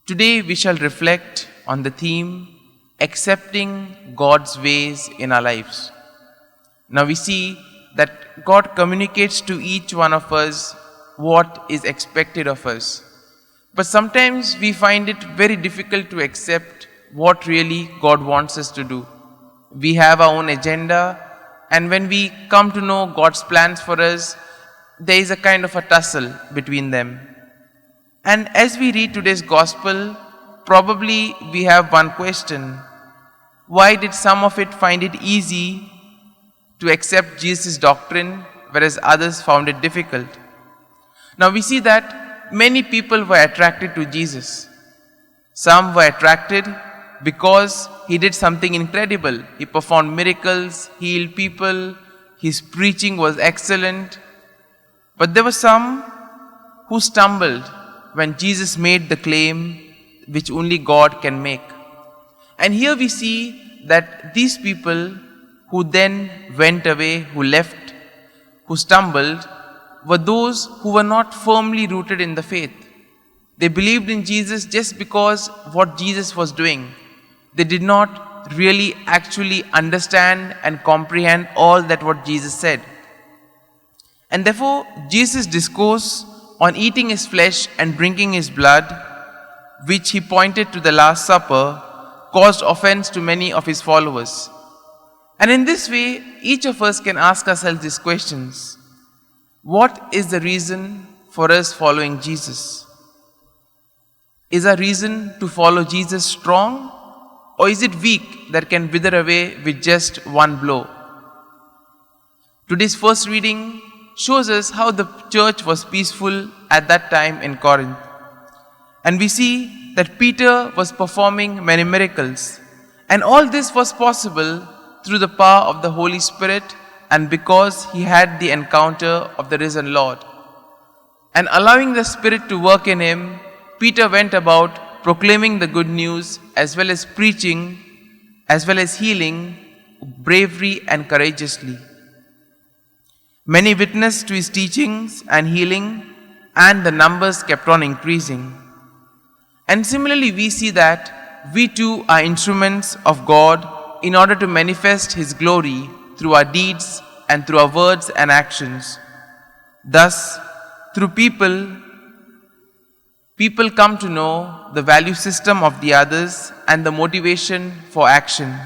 Today we shall reflect on the theme accepting God's ways in our lives. Now we see that God communicates to each one of us what is expected of us. But sometimes we find it very difficult to accept what really God wants us to do. We have our own agenda, and when we come to know God's plans for us, there is a kind of a tussle between them. And as we read today's gospel, probably we have one question. Why did some of it find it easy to accept Jesus' doctrine, whereas others found it difficult? Now we see that many people were attracted to Jesus. Some were attracted because he did something incredible. He performed miracles, healed people, his preaching was excellent. But there were some who stumbled when Jesus made the claim which only God can make. And here we see that these people who then went away, who left, who stumbled, were those who were not firmly rooted in the faith. They believed in Jesus just because what Jesus was doing. They did not really actually understand and comprehend all that what Jesus said. And therefore, Jesus' discourse on eating his flesh and drinking his blood, which he pointed to the Last Supper, caused offense to many of his followers. And in this way, each of us can ask ourselves these questions. What is the reason for us following Jesus? Is our reason to follow Jesus strong, or is it weak that can wither away with just one blow? Today's first reading shows us how the church was peaceful at that time in Corinth. And we see that Peter was performing many miracles. And all this was possible through the power of the Holy Spirit and because he had the encounter of the risen Lord. And allowing the Spirit to work in him, Peter went about proclaiming the good news as well as preaching, as well as healing, bravely and courageously. Many witnessed to his teachings and healing, and the numbers kept on increasing. And similarly, we see that we too are instruments of God in order to manifest his glory through our deeds and through our words and actions. Thus, through people come to know the value system of the others and the motivation for action.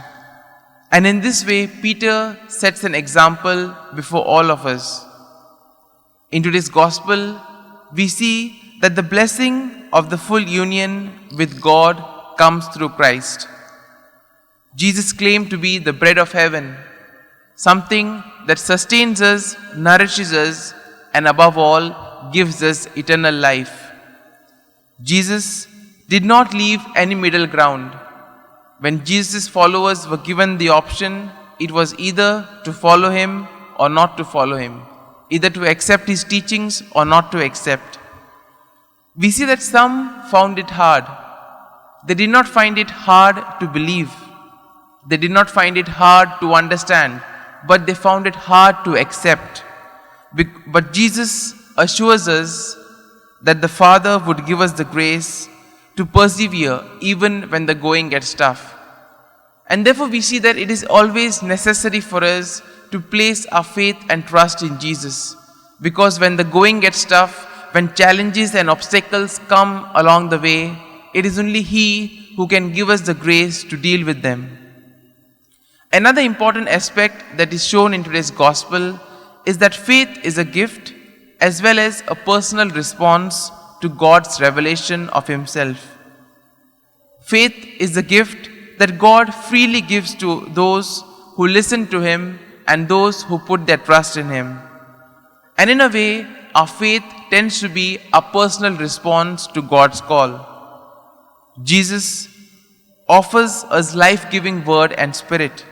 And in this way, Peter sets an example before all of us. In today's gospel, we see that the blessing of the full union with God comes through Christ. Jesus claimed to be the bread of heaven, something that sustains us, nourishes us, and above all, gives us eternal life. Jesus did not leave any middle ground. When Jesus' followers were given the option, it was either to follow him or not to follow him, either to accept his teachings or not to accept. We see that some found it hard. They did not find it hard to believe. They did not find it hard to understand, but they found it hard to accept. But Jesus assures us that the Father would give us the grace to persevere even when the going gets tough. And therefore we see that it is always necessary for us to place our faith and trust in Jesus. Because when the going gets tough, when challenges and obstacles come along the way, it is only He who can give us the grace to deal with them. Another important aspect that is shown in today's gospel is that faith is a gift as well as a personal response to God's revelation of Himself. Faith is a gift that God freely gives to those who listen to Him and those who put their trust in Him. And in a way, our faith tends to be a personal response to God's call. Jesus offers us life-giving word and spirit.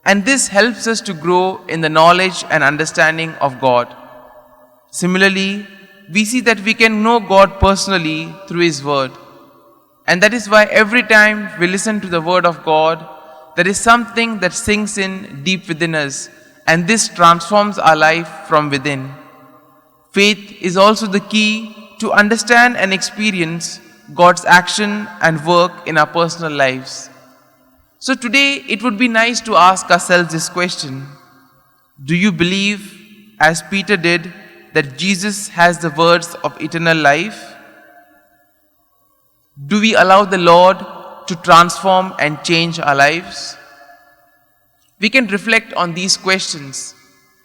And this helps us to grow in the knowledge and understanding of God. Similarly, we see that we can know God personally through His word. And that is why every time we listen to the word of God, there is something that sinks in deep within us, and this transforms our life from within. Faith is also the key to understand and experience God's action and work in our personal lives. So today it would be nice to ask ourselves this question: do you believe, as Peter did, that Jesus has the words of eternal life? Do we allow the Lord to transform and change our lives? We can reflect on these questions,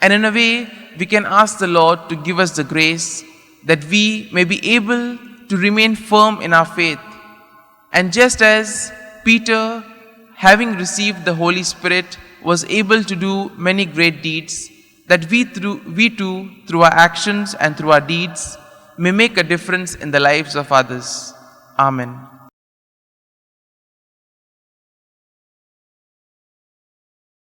and in a way, we can ask the Lord to give us the grace that we may be able to remain firm in our faith. And just as Peter, having received the Holy Spirit, was able to do many great deeds, that we too, through our actions and through our deeds, may make a difference in the lives of others. Amen.